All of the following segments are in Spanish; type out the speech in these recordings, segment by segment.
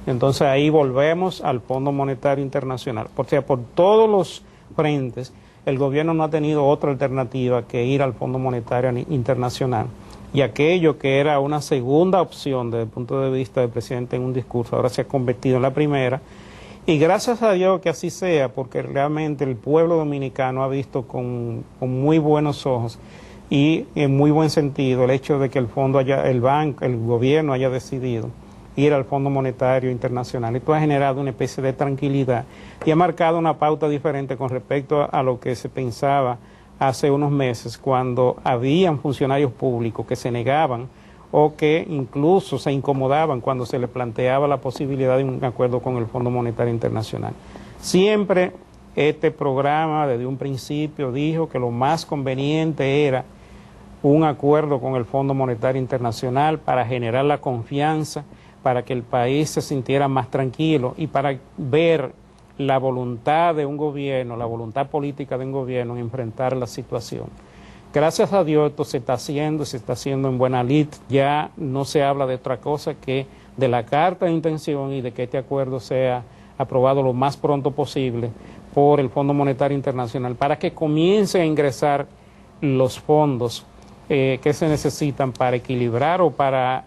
Entonces ahí volvemos al Fondo Monetario Internacional. O sea, por todos los frentes, el gobierno no ha tenido otra alternativa que ir al Fondo Monetario Internacional. Y aquello que era una segunda opción desde el punto de vista del presidente en un discurso, ahora se ha convertido en la primera. Y gracias a Dios que así sea, porque realmente el pueblo dominicano ha visto con muy buenos ojos y en muy buen sentido el hecho de que el gobierno haya decidido ir al Fondo Monetario Internacional. Esto ha generado una especie de tranquilidad y ha marcado una pauta diferente con respecto a lo que se pensaba hace unos meses, cuando habían funcionarios públicos que se negaban o que incluso se incomodaban cuando se les planteaba la posibilidad de un acuerdo con el Fondo Monetario Internacional. Siempre este programa desde un principio dijo que lo más conveniente era un acuerdo con el Fondo Monetario Internacional para generar la confianza, para que el país se sintiera más tranquilo y para ver la voluntad de un gobierno, la voluntad política de un gobierno en enfrentar la situación. Gracias a Dios esto se está haciendo en buena lid. Ya no se habla de otra cosa que de la carta de intención y de que este acuerdo sea aprobado lo más pronto posible por el Fondo Monetario Internacional para que comiencen a ingresar los fondos que se necesitan para equilibrar o para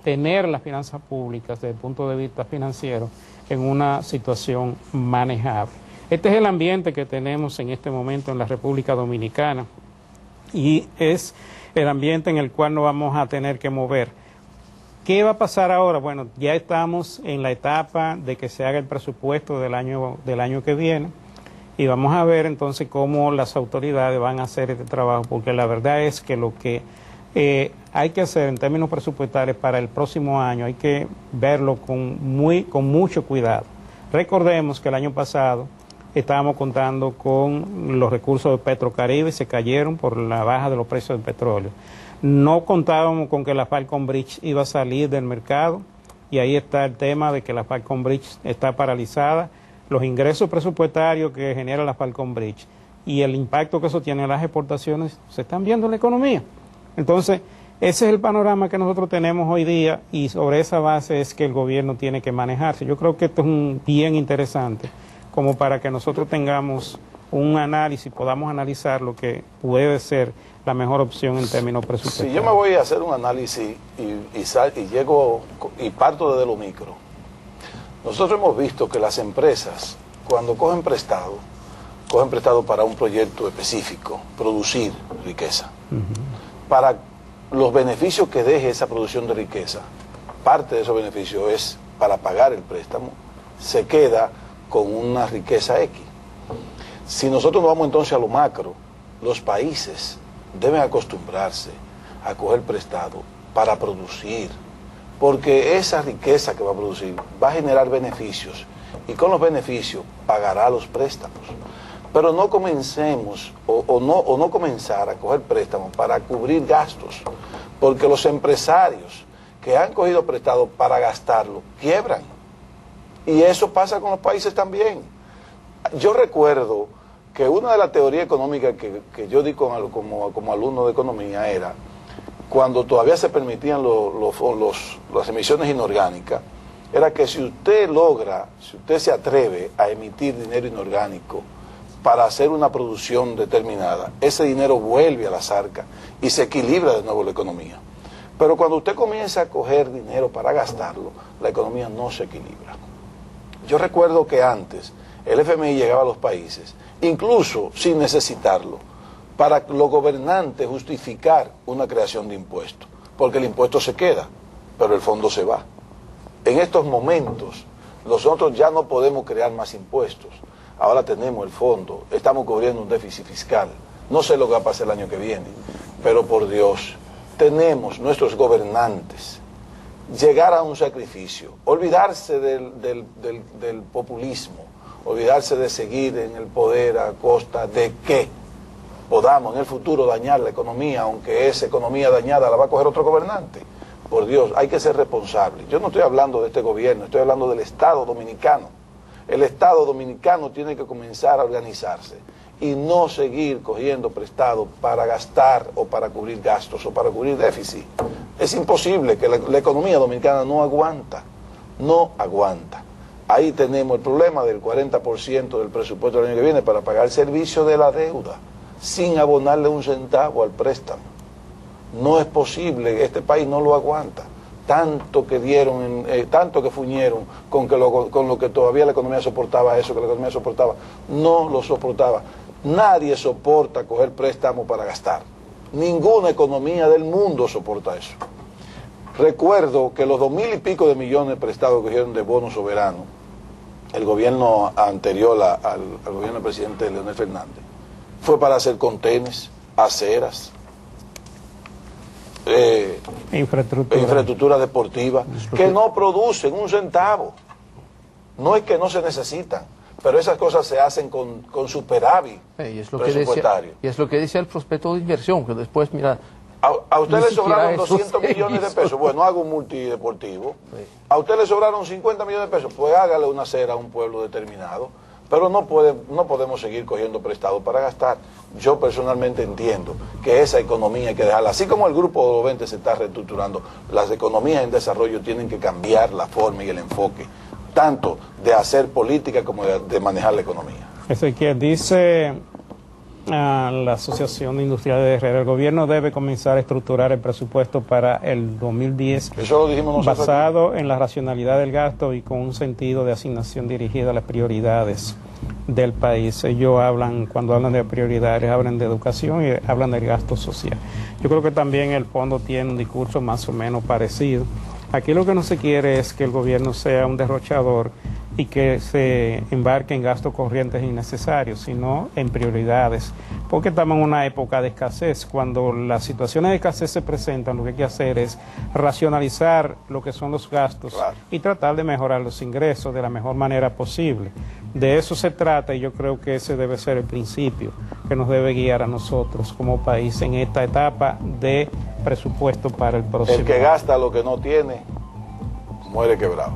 tener las finanzas públicas desde el punto de vista financiero en una situación manejable. Este es el ambiente que tenemos en este momento en la República Dominicana y es el ambiente en el cual nos vamos a tener que mover. ¿Qué va a pasar ahora? Bueno, ya estamos en la etapa de que se haga el presupuesto del año que viene y vamos a ver entonces cómo las autoridades van a hacer este trabajo, porque la verdad es que lo que hay que hacer en términos presupuestarios para el próximo año hay que verlo con mucho cuidado. Recordemos que el año pasado estábamos contando con los recursos de Petrocaribe, se cayeron por la baja de los precios del petróleo. No contábamos con que la Falcon Bridge iba a salir del mercado y ahí está el tema de que la Falcon Bridge está paralizada, los ingresos presupuestarios que genera la Falcon Bridge y el impacto que eso tiene en las exportaciones se están viendo en la economía. Entonces, ese es el panorama que nosotros tenemos hoy día y sobre esa base es que el gobierno tiene que manejarse. Yo creo que esto es bien interesante como para que nosotros tengamos un análisis, podamos analizar lo que puede ser la mejor opción en términos presupuestarios. Si yo me voy a hacer un análisis y parto desde lo micro, nosotros hemos visto que las empresas, cuando cogen prestado para un proyecto específico, producir riqueza. Para los beneficios que deje esa producción de riqueza, parte de esos beneficios es para pagar el préstamo, se queda con una riqueza X. Si nosotros nos vamos entonces a lo macro, los países deben acostumbrarse a coger prestado para producir, porque esa riqueza que va a producir va a generar beneficios y con los beneficios pagará los préstamos. Pero no comencemos o no comenzar a coger préstamos para cubrir gastos, porque los empresarios que han cogido prestado para gastarlo quiebran. Y eso pasa con los países también. Yo recuerdo que una de las teorías económicas que yo di como alumno de economía era, cuando todavía se permitían las emisiones inorgánicas, era que si usted se atreve a emitir dinero inorgánico para hacer una producción determinada, ese dinero vuelve a las arcas y se equilibra de nuevo la economía. Pero cuando usted comienza a coger dinero para gastarlo, la economía no se equilibra. Yo recuerdo que antes el FMI llegaba a los países, incluso sin necesitarlo, para los gobernantes justificar una creación de impuestos, porque el impuesto se queda, pero el fondo se va. En estos momentos, nosotros ya no podemos crear más impuestos. Ahora tenemos el fondo, estamos cubriendo un déficit fiscal. No sé lo que va a pasar el año que viene, pero por Dios, tenemos nuestros gobernantes llegar a un sacrificio, olvidarse del populismo, olvidarse de seguir en el poder a costa de que podamos en el futuro dañar la economía, aunque esa economía dañada la va a coger otro gobernante. Por Dios, hay que ser responsable. Yo no estoy hablando de este gobierno, estoy hablando del Estado dominicano. El Estado dominicano tiene que comenzar a organizarse y no seguir cogiendo prestado para gastar o para cubrir gastos o para cubrir déficit. Es imposible, que la economía dominicana no aguanta. no aguanta. Ahí tenemos el problema del 40% del presupuesto del año que viene para pagar el servicio de la deuda, sin abonarle un centavo al préstamo. No es posible, este país no lo aguanta. Tanto que dieron, tanto que fuñeron con lo que todavía la economía soportaba eso, que la economía soportaba, no lo soportaba. Nadie soporta coger préstamo para gastar. Ninguna economía del mundo soporta eso. Recuerdo que los 2.000 y pico de millones prestados que cogieron de bono soberano, el gobierno anterior al gobierno del presidente Leonel Fernández, fue para hacer contenes, aceras, infraestructura deportiva, que no producen un centavo. No es que no se necesitan, pero esas cosas se hacen con superávit presupuestario. Y es lo que decía el prospecto de inversión, que después, mira... A usted le sobraron 200 millones de pesos, bueno, haga un multideportivo. Sí. A usted le sobraron 50 millones de pesos, pues hágale una acera a un pueblo determinado. Pero no podemos seguir cogiendo prestado para gastar. Yo personalmente entiendo que esa economía hay que dejarla. Así como el Grupo 20 se está reestructurando, las economías en desarrollo tienen que cambiar la forma y el enfoque, tanto de hacer política como de manejar la economía. Ezequiel, dice la Asociación de Industriales de Herrera, el gobierno debe comenzar a estructurar el presupuesto para el 2010. Eso lo dijimos nosotros basado en la racionalidad del gasto y con un sentido de asignación dirigida a las prioridades del país. Ellos hablan, cuando hablan de prioridades, hablan de educación y hablan del gasto social. Yo creo que también el fondo tiene un discurso más o menos parecido. Aquí lo que no se quiere es que el gobierno sea un derrochador y que se embarque en gastos corrientes innecesarios, sino en prioridades, porque estamos en una época de escasez. Cuando las situaciones de escasez se presentan, lo que hay que hacer es racionalizar lo que son los gastos, claro, y tratar de mejorar los ingresos de la mejor manera posible. De eso se trata, y yo creo que ese debe ser el principio que nos debe guiar a nosotros como país en esta etapa de presupuesto para el próximo año. El que gasta lo que no tiene, muere quebrado.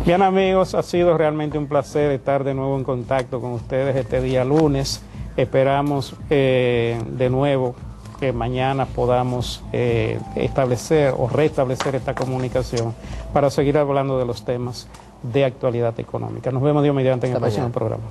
Bien, amigos, ha sido realmente un placer estar de nuevo en contacto con ustedes este día lunes. Esperamos de nuevo que mañana podamos establecer o restablecer esta comunicación para seguir hablando de los temas de actualidad económica. Nos vemos Dios mediante en el próximo programa.